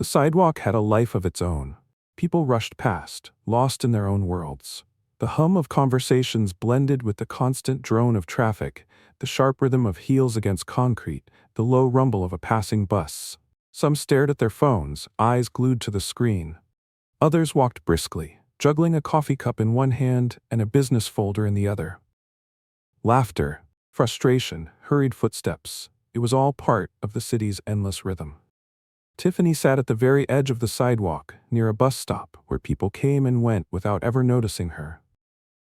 The sidewalk had a life of its own. People rushed past, lost in their own worlds. The hum of conversations blended with the constant drone of traffic, the sharp rhythm of heels against concrete, the low rumble of a passing bus. Some stared at their phones, eyes glued to the screen. Others walked briskly, juggling a coffee cup in one hand and a business folder in the other. Laughter, frustration, hurried footsteps. It was all part of the city's endless rhythm. Tiffany sat at the very edge of the sidewalk, near a bus stop where people came and went without ever noticing her.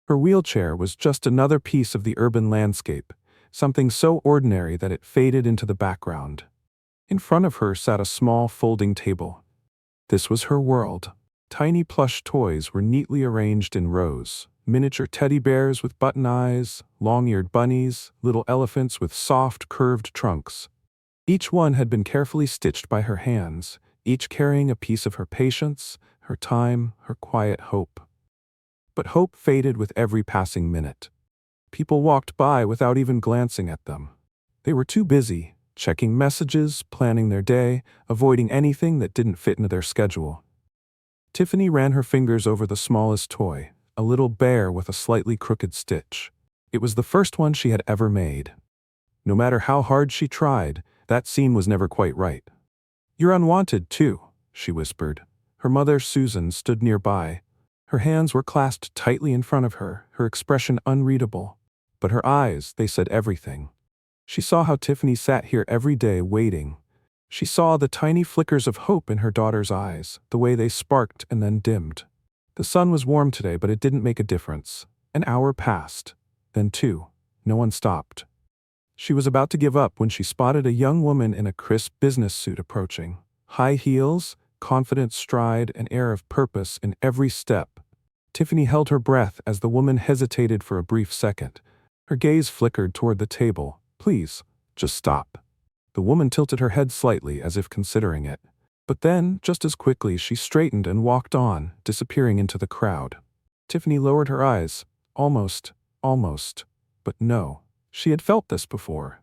Her wheelchair was just another piece of the urban landscape, something so ordinary that it faded into the background. In front of her sat a small folding table. This was her world. Tiny plush toys were neatly arranged in rows. Miniature teddy bears with button eyes, long-eared bunnies, little elephants with soft, curved trunks. Each one had been carefully stitched by her hands, each carrying a piece of her patience, her time, her quiet hope. But hope faded with every passing minute. People walked by without even glancing at them. They were too busy, checking messages, planning their day, avoiding anything that didn't fit into their schedule. Tiffany ran her fingers over the smallest toy, a little bear with a slightly crooked stitch. It was the first one she had ever made. No matter how hard she tried, that seam was never quite right. "You're unwanted, too," she whispered. Her mother, Susan, stood nearby. Her hands were clasped tightly in front of her, her expression unreadable. But her eyes, they said everything. She saw how Tiffany sat here every day waiting. She saw the tiny flickers of hope in her daughter's eyes, the way they sparked and then dimmed. The sun was warm today, but it didn't make a difference. An hour passed. Then two. No one stopped. She was about to give up when she spotted a young woman in a crisp business suit approaching. High heels, confident stride, an air of purpose in every step. Tiffany held her breath as the woman hesitated for a brief second. Her gaze flickered toward the table. "Please, just stop." The woman tilted her head slightly as if considering it. But then, just as quickly, she straightened and walked on, disappearing into the crowd. Tiffany lowered her eyes. Almost. But no. She had felt this before.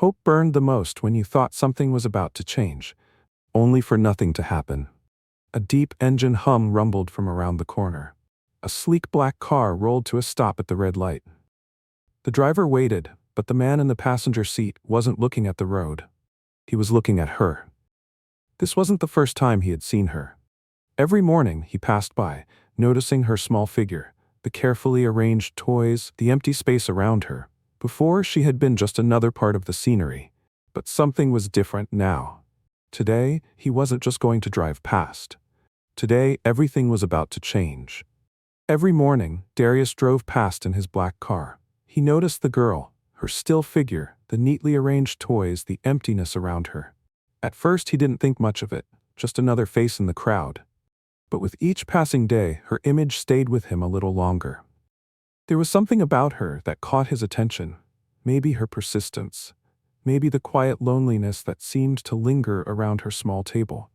Hope burned the most when you thought something was about to change, only for nothing to happen. A deep engine hum rumbled from around the corner. A sleek black car rolled to a stop at the red light. The driver waited, but the man in the passenger seat wasn't looking at the road. He was looking at her. This wasn't the first time he had seen her. Every morning he passed by, noticing her small figure, the carefully arranged toys, the empty space around her. Before, she had been just another part of the scenery. But something was different now. Today, he wasn't just going to drive past. Today, everything was about to change. Every morning, Darius drove past in his black car. He noticed the girl, her still figure, the neatly arranged toys, the emptiness around her. At first, he didn't think much of it, just another face in the crowd. But with each passing day, her image stayed with him a little longer. There was something about her that caught his attention. Maybe her persistence. Maybe the quiet loneliness that seemed to linger around her small table.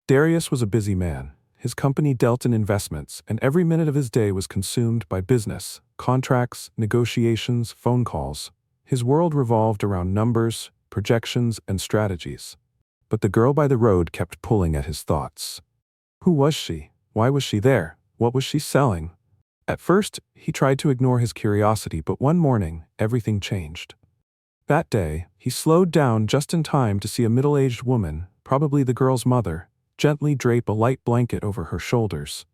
Darius was a busy man. His company dealt in investments, and every minute of his day was consumed by business, contracts, negotiations, phone calls. His world revolved around numbers, projections, and strategies. But the girl by the road kept pulling at his thoughts. Who was she? Why was she there? What was she selling? At first, he tried to ignore his curiosity, but one morning, everything changed. That day, he slowed down just in time to see a middle-aged woman, probably the girl's mother, gently drape a light blanket over her shoulders.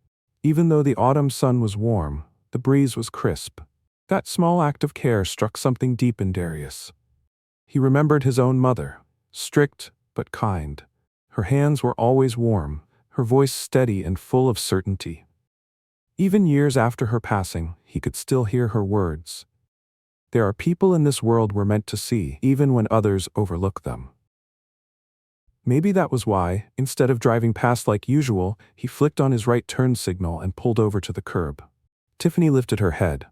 Even though the autumn sun was warm, the breeze was crisp. That small act of care struck something deep in Darius. He remembered his own mother, strict but kind. Her hands were always warm, her voice steady and full of certainty. Even years after her passing, he could still hear her words. There are people in this world we're meant to see, even when others overlook them. Maybe that was why, instead of driving past like usual, he flicked on his right turn signal and pulled over to the curb. Tiffany lifted her head.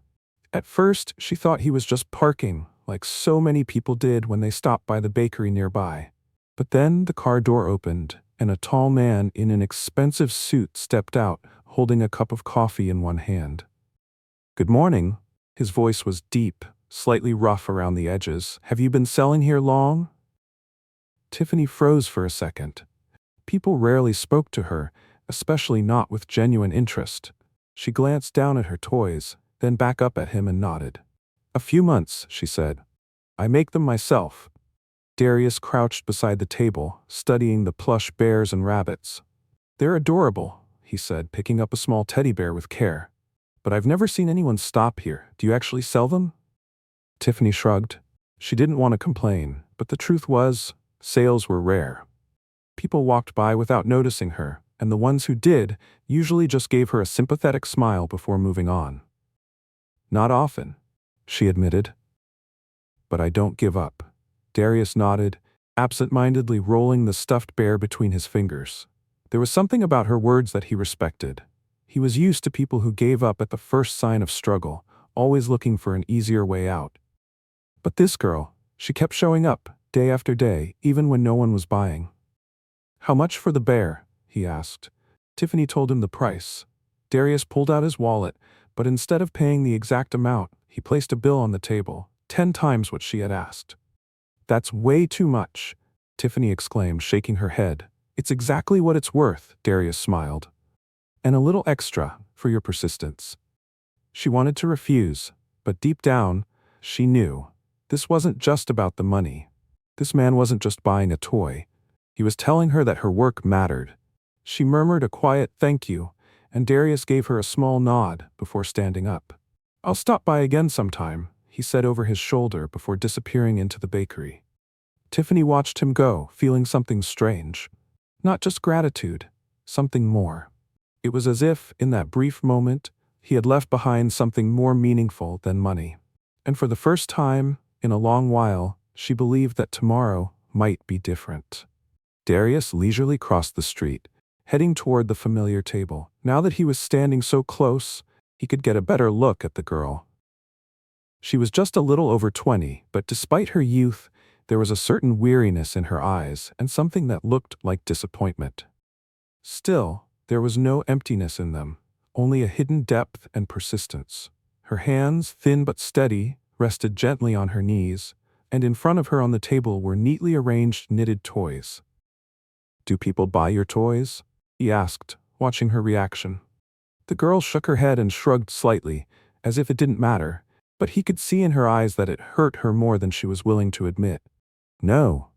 At first, she thought he was just parking, like so many people did when they stopped by the bakery nearby. But then the car door opened, and a tall man in an expensive suit stepped out, holding a cup of coffee in one hand. "Good morning." His voice was deep, slightly rough around the edges. "Have you been selling here long?" Tiffany froze for a second. People rarely spoke to her, especially not with genuine interest. She glanced down at her toys, then back up at him and nodded. "A few months," she said. "I make them myself." Darius crouched beside the table, studying the plush bears and rabbits. "They're adorable," he said, picking up a small teddy bear with care. "But I've never seen anyone stop here. Do you actually sell them?" Tiffany shrugged. She didn't want to complain, but the truth was, sales were rare. People walked by without noticing her, and the ones who did usually just gave her a sympathetic smile before moving on. "Not often," she admitted. "But I don't give up." Darius nodded, absent-mindedly rolling the stuffed bear between his fingers. There was something about her words that he respected. He was used to people who gave up at the first sign of struggle, always looking for an easier way out. But this girl, she kept showing up, day after day, even when no one was buying. "How much for the bear?" he asked. Tiffany told him the price. Darius pulled out his wallet, but instead of paying the exact amount, he placed a bill on the table, 10 times what she had asked. "That's way too much," Tiffany exclaimed, shaking her head. "It's exactly what it's worth," Darius smiled. "And a little extra, for your persistence." She wanted to refuse, but deep down, she knew. This wasn't just about the money. This man wasn't just buying a toy. He was telling her that her work mattered. She murmured a quiet thank you, and Darius gave her a small nod before standing up. "I'll stop by again sometime," he said over his shoulder before disappearing into the bakery. Tiffany watched him go, feeling something strange. Not just gratitude, something more. It was as if, in that brief moment, he had left behind something more meaningful than money. And for the first time, in a long while, she believed that tomorrow might be different. Darius leisurely crossed the street, heading toward the familiar table. Now that he was standing so close, he could get a better look at the girl. She was just a little over 20, but despite her youth, there was a certain weariness in her eyes and something that looked like disappointment. Still, there was no emptiness in them, only a hidden depth and persistence. Her hands, thin but steady, rested gently on her knees, and in front of her on the table were neatly arranged knitted toys. "Do people buy your toys?" he asked, watching her reaction. The girl shook her head and shrugged slightly, as if it didn't matter, but he could see in her eyes that it hurt her more than she was willing to admit. "No.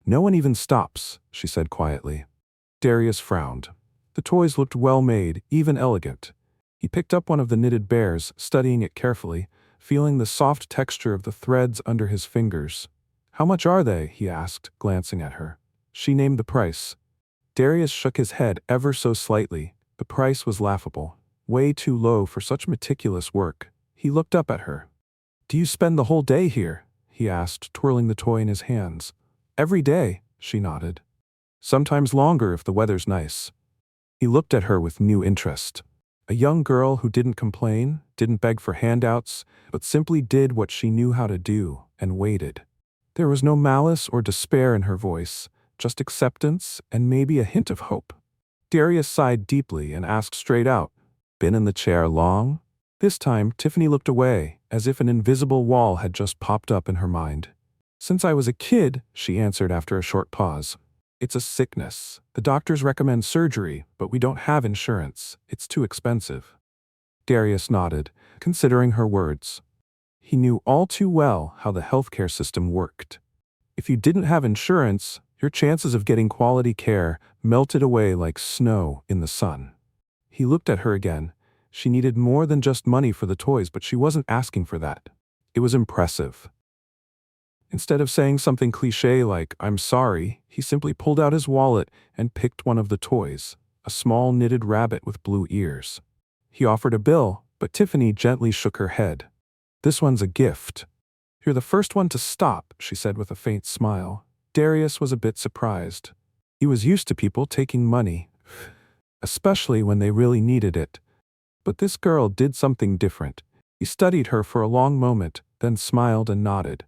No one even stops," she said quietly. Darius frowned. The toys looked well-made, even elegant. He picked up one of the knitted bears, studying it carefully, feeling the soft texture of the threads under his fingers. "How much are they?" he asked, glancing at her. She named the price. Darius shook his head ever so slightly. The price was laughable. Way too low for such meticulous work. He looked up at her. "Do you spend the whole day here?" he asked, twirling the toy in his hands. "Every day," she nodded. "Sometimes longer if the weather's nice." He looked at her with new interest. A young girl who didn't complain, didn't beg for handouts, but simply did what she knew how to do, and waited. There was no malice or despair in her voice, just acceptance and maybe a hint of hope. Darius sighed deeply and asked straight out, "Been in the chair long?" This time, Tiffany looked away, as if an invisible wall had just popped up in her mind. "Since I was a kid," she answered after a short pause. "It's a sickness. The doctors recommend surgery, but we don't have insurance. It's too expensive." Darius nodded, considering her words. He knew all too well how the healthcare system worked. If you didn't have insurance, your chances of getting quality care melted away like snow in the sun. He looked at her again. She needed more than just money for the toys, but she wasn't asking for that. It was impressive. Instead of saying something cliché like, "I'm sorry," he simply pulled out his wallet and picked one of the toys, a small knitted rabbit with blue ears. He offered a bill, but Tiffany gently shook her head. "This one's a gift." "You're the first one to stop," she said with a faint smile. Darius was a bit surprised. He was used to people taking money, especially when they really needed it. But this girl did something different. He studied her for a long moment, then smiled and nodded.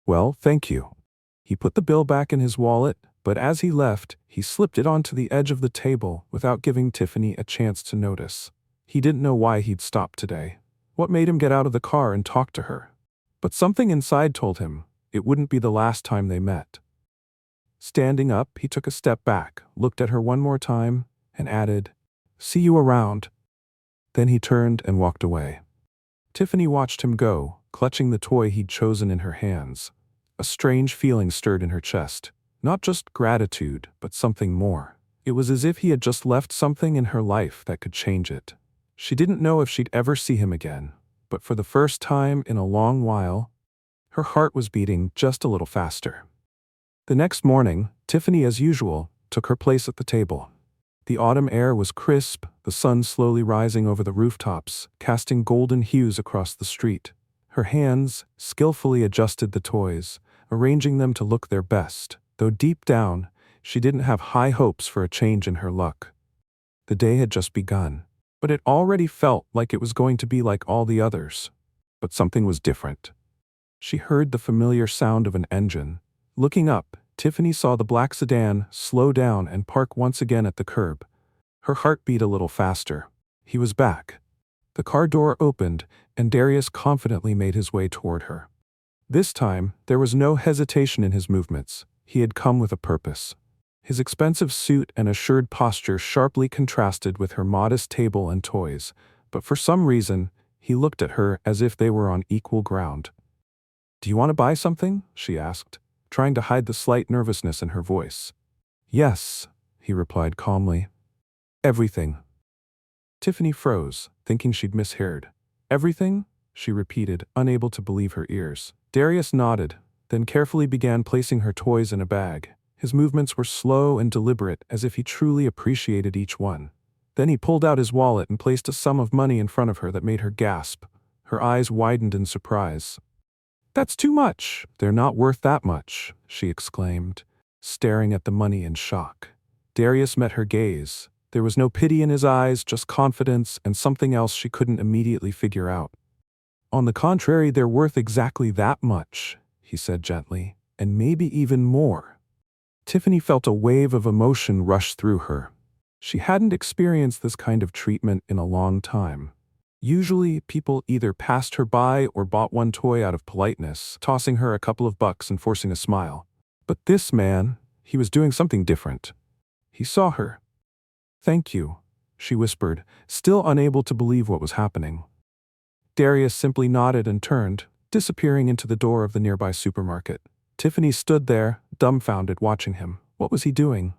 "Well, thank you." He put the bill back in his wallet, but as he left, he slipped it onto the edge of the table without giving Tiffany a chance to notice. He didn't know why he'd stopped today. What made him get out of the car and talk to her? But something inside told him it wouldn't be the last time they met. Standing up, he took a step back, looked at her one more time, and added, "See you around." Then he turned and walked away. Tiffany watched him go, clutching the toy he'd chosen in her hands. A strange feeling stirred in her chest. Not just gratitude, but something more. It was as if he had just left something in her life that could change it. She didn't know if she'd ever see him again, but for the first time in a long while, her heart was beating just a little faster. The next morning, Tiffany, as usual, took her place at the table. The autumn air was crisp, the sun slowly rising over the rooftops, casting golden hues across the street. Her hands skillfully adjusted the toys, arranging them to look their best, though deep down, she didn't have high hopes for a change in her luck. The day had just begun, but it already felt like it was going to be like all the others. But something was different. She heard the familiar sound of an engine. Looking up, Tiffany saw the black sedan slow down and park once again at the curb. Her heart beat a little faster. He was back. The car door opened, and Darius confidently made his way toward her. This time, there was no hesitation in his movements. He had come with a purpose. His expensive suit and assured posture sharply contrasted with her modest table and toys, but for some reason, he looked at her as if they were on equal ground. "Do you want to buy something?" she asked, trying to hide the slight nervousness in her voice. "Yes," he replied calmly. "Everything." Tiffany froze, thinking she'd misheard. "Everything?" she repeated, unable to believe her ears. Darius nodded, then carefully began placing her toys in a bag. His movements were slow and deliberate, as if he truly appreciated each one. Then he pulled out his wallet and placed a sum of money in front of her that made her gasp. Her eyes widened in surprise. "That's too much." "They're not worth that much," she exclaimed, staring at the money in shock. Darius met her gaze. There was no pity in his eyes, just confidence and something else she couldn't immediately figure out. "On the contrary, they're worth exactly that much," he said gently, "and maybe even more." Tiffany felt a wave of emotion rush through her. She hadn't experienced this kind of treatment in a long time. Usually, people either passed her by or bought one toy out of politeness, tossing her a couple of bucks and forcing a smile. But this man, he was doing something different. He saw her. "Thank you," she whispered, still unable to believe what was happening. Darius simply nodded and turned, disappearing into the door of the nearby supermarket. Tiffany stood there, dumbfounded, watching him. What was he doing?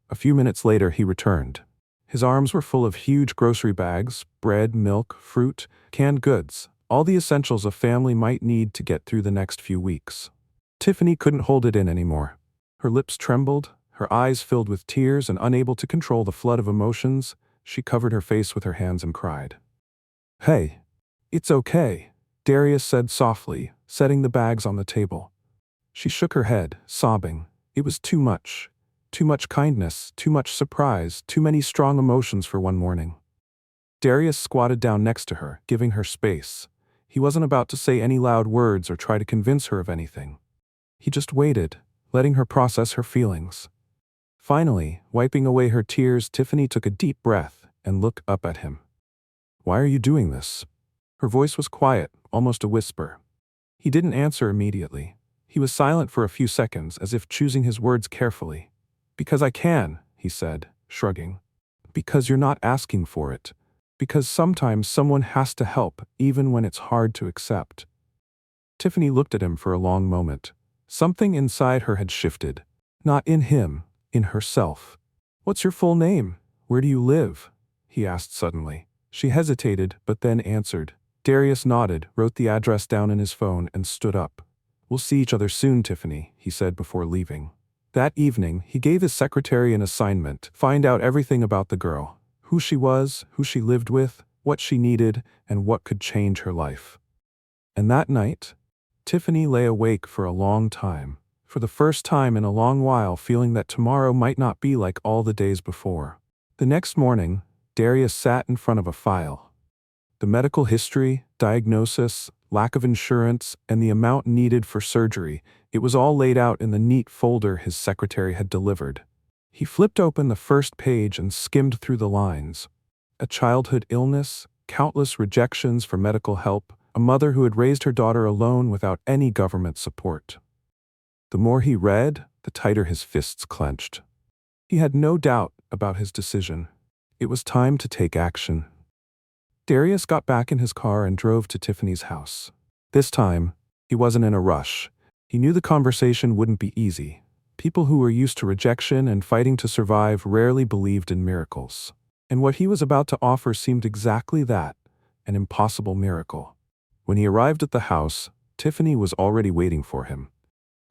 A few minutes later, he returned. His arms were full of huge grocery bags, bread, milk, fruit, canned goods, all the essentials a family might need to get through the next few weeks. Tiffany couldn't hold it in anymore. Her lips trembled, her eyes filled with tears, and unable to control the flood of emotions, she covered her face with her hands and cried. "Hey, it's okay," Darius said softly, setting the bags on the table. She shook her head, sobbing. It was too much. Too much kindness, too much surprise, too many strong emotions for one morning. Darius squatted down next to her, giving her space. He wasn't about to say any loud words or try to convince her of anything. He just waited, letting her process her feelings. Finally, wiping away her tears, Tiffany took a deep breath and looked up at him. "Why are you doing this?" Her voice was quiet, almost a whisper. He didn't answer immediately. He was silent for a few seconds, as if choosing his words carefully. "Because I can," he said, shrugging. "Because you're not asking for it. Because sometimes someone has to help, even when it's hard to accept." Tiffany looked at him for a long moment. Something inside her had shifted. Not in him, in herself. "What's your full name? Where do you live?" he asked suddenly. She hesitated, but then answered. Darius nodded, wrote the address down in his phone, and stood up. "We'll see each other soon, Tiffany," he said before leaving. That evening, he gave his secretary an assignment: find out everything about the girl. Who she was, who she lived with, what she needed, and what could change her life. And that night, Tiffany lay awake for a long time, for the first time in a long while, feeling that tomorrow might not be like all the days before. The next morning, Darius sat in front of a file. The medical history, diagnosis, lack of insurance, and the amount needed for surgery, it was all laid out in the neat folder his secretary had delivered. He flipped open the first page and skimmed through the lines. A childhood illness, countless rejections for medical help, a mother who had raised her daughter alone without any government support. The more he read, the tighter his fists clenched. He had no doubt about his decision. It was time to take action. Darius got back in his car and drove to Tiffany's house. This time, he wasn't in a rush. He knew the conversation wouldn't be easy. People who were used to rejection and fighting to survive rarely believed in miracles. And what he was about to offer seemed exactly that, an impossible miracle. When he arrived at the house, Tiffany was already waiting for him.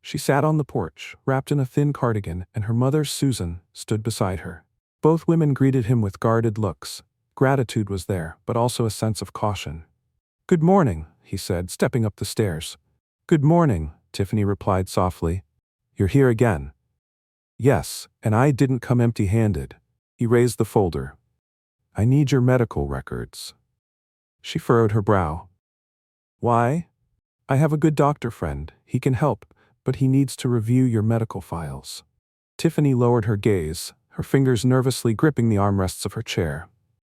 She sat on the porch, wrapped in a thin cardigan, and her mother, Susan, stood beside her. Both women greeted him with guarded looks. Gratitude was there, but also a sense of caution. "Good morning," he said, stepping up the stairs. "Good morning," Tiffany replied softly. "You're here again." "Yes, and I didn't come empty-handed." He raised the folder. "I need your medical records." She furrowed her brow. "Why?" "I have a good doctor friend. He can help, but he needs to review your medical files." Tiffany lowered her gaze, her fingers nervously gripping the armrests of her chair.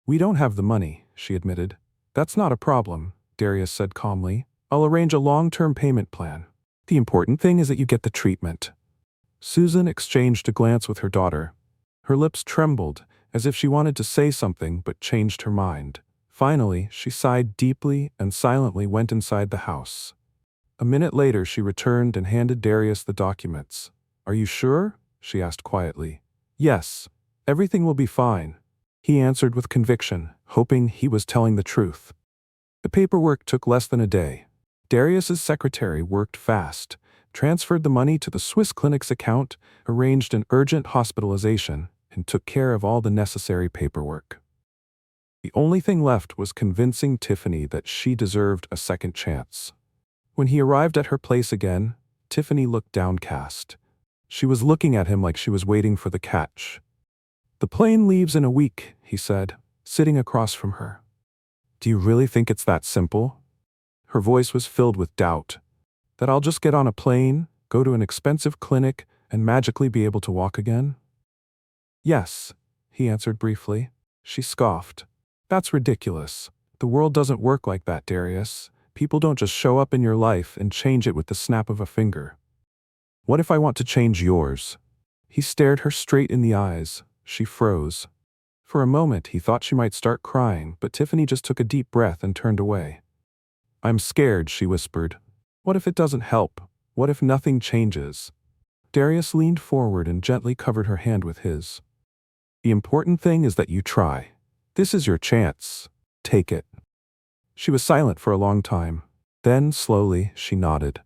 "We don't have the money," she admitted. "That's not a problem," Darius said calmly. "I'll arrange a long-term payment plan. The important thing is that you get the treatment." Susan exchanged a glance with her daughter. Her lips trembled, as if she wanted to say something but changed her mind. Finally, she sighed deeply and silently went inside the house. A minute later, she returned and handed Darius the documents. "Are you sure?" she asked quietly. "Yes, everything will be fine," he answered with conviction, hoping he was telling the truth. The paperwork took less than a day. Darius's secretary worked fast, transferred the money to the Swiss clinic's account, arranged an urgent hospitalization, and took care of all the necessary paperwork. The only thing left was convincing Tiffany that she deserved a second chance. When he arrived at her place again, Tiffany looked downcast. She was looking at him like she was waiting for the catch. "The plane leaves in a week," he said, sitting across from her. "Do you really think it's that simple?" Her voice was filled with doubt. "That I'll just get on a plane, go to an expensive clinic, and magically be able to walk again?" "Yes," he answered briefly. She scoffed. "That's ridiculous. The world doesn't work like that, Darius. People don't just show up in your life and change it with the snap of a finger." "What if I want to change yours?" He stared her straight in the eyes. She froze. For a moment, he thought she might start crying, but Tiffany just took a deep breath and turned away. "I'm scared," she whispered. "What if it doesn't help? What if nothing changes?" Darius leaned forward and gently covered her hand with his. "The important thing is that you try. This is your chance. Take it." She was silent for a long time. Then, slowly, she nodded.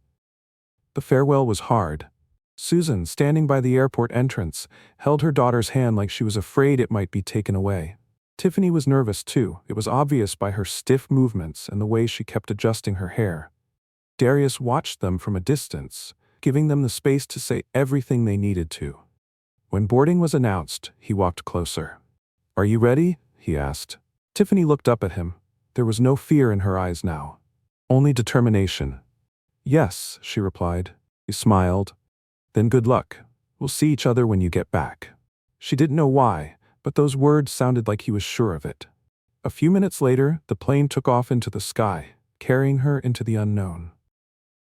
The farewell was hard. Susan, standing by the airport entrance, held her daughter's hand like she was afraid it might be taken away. Tiffany was nervous too. It was obvious by her stiff movements and the way she kept adjusting her hair. Darius watched them from a distance, giving them the space to say everything they needed to. When boarding was announced, he walked closer. "Are you ready?" he asked. Tiffany looked up at him. There was no fear in her eyes now. Only determination. "Yes," she replied. He smiled. "Then good luck. We'll see each other when you get back." She didn't know why, but those words sounded like he was sure of it. A few minutes later, the plane took off into the sky, carrying her into the unknown.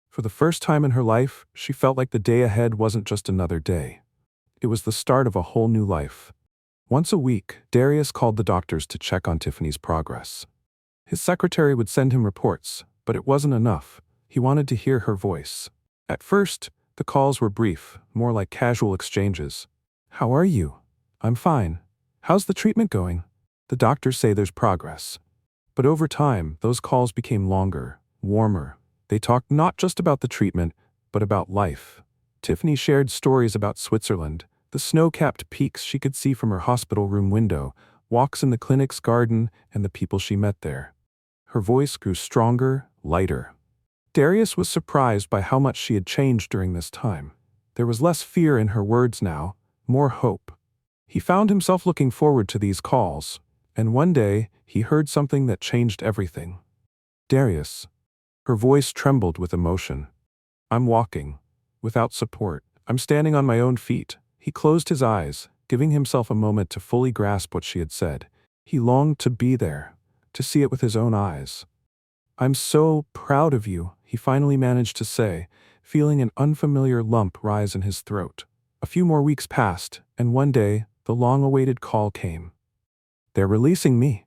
For the first time in her life, she felt like the day ahead wasn't just another day. It was the start of a whole new life. Once a week, Darius called the doctors to check on Tiffany's progress. His secretary would send him reports, but it wasn't enough. He wanted to hear her voice. At first, the calls were brief, more like casual exchanges. "How are you?" "I'm fine." "How's the treatment going?" "The doctors say there's progress." But over time, those calls became longer, warmer. They talked not just about the treatment, but about life. Tiffany shared stories about Switzerland, the snow-capped peaks she could see from her hospital room window, walks in the clinic's garden, and the people she met there. Her voice grew stronger, lighter. Darius was surprised by how much she had changed during this time. There was less fear in her words now, more hope. He found himself looking forward to these calls, and one day he heard something that changed everything. "Darius." Her voice trembled with emotion. "I'm walking. Without support. I'm standing on my own feet." He closed his eyes, giving himself a moment to fully grasp what she had said. He longed to be there, to see it with his own eyes. "I'm so proud of you," he finally managed to say, feeling an unfamiliar lump rise in his throat. A few more weeks passed, and one day, the long-awaited call came. "They're releasing me."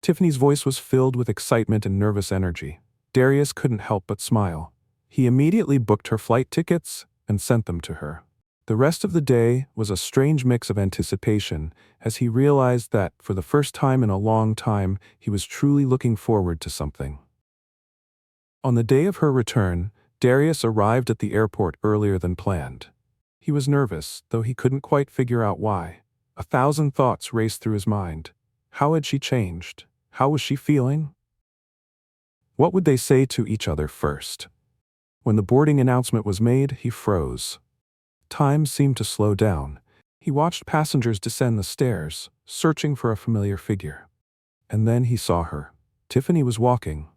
Tiffany's voice was filled with excitement and nervous energy. Darius couldn't help but smile. He immediately booked her flight tickets and sent them to her. The rest of the day was a strange mix of anticipation as he realized that, for the first time in a long time, he was truly looking forward to something. On the day of her return, Darius arrived at the airport earlier than planned. He was nervous, though he couldn't quite figure out why. 1,000 thoughts raced through his mind. How had she changed? How was she feeling? What would they say to each other first? When the boarding announcement was made, he froze. Time seemed to slow down. He watched passengers descend the stairs, searching for a familiar figure. And then he saw her. Tiffany was walking,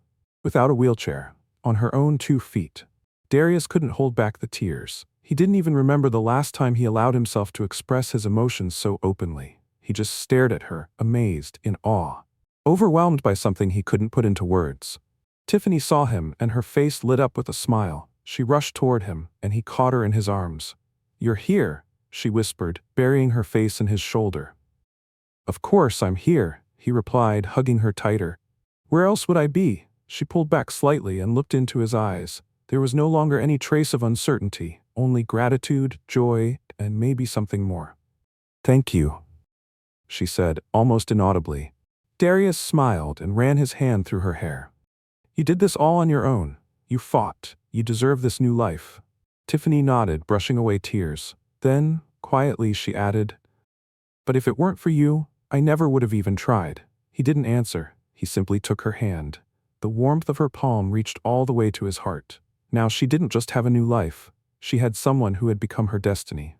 without a wheelchair, on her own 2 feet. Darius couldn't hold back the tears. He didn't even remember the last time he allowed himself to express his emotions so openly. He just stared at her, amazed, in awe, overwhelmed by something he couldn't put into words. Tiffany saw him, and her face lit up with a smile. She rushed toward him, and he caught her in his arms. "You're here," she whispered, burying her face in his shoulder. "Of course I'm here," he replied, hugging her tighter. "Where else would I be?" She pulled back slightly and looked into his eyes. There was no longer any trace of uncertainty, only gratitude, joy, and maybe something more. "Thank you," she said, almost inaudibly. Darius smiled and ran his hand through her hair. "You did this all on your own. You fought. You deserve this new life." Tiffany nodded, brushing away tears. Then, quietly, she added, "But if it weren't for you, I never would have even tried." He didn't answer. He simply took her hand. The warmth of her palm reached all the way to his heart. Now she didn't just have a new life. She had someone who had become her destiny.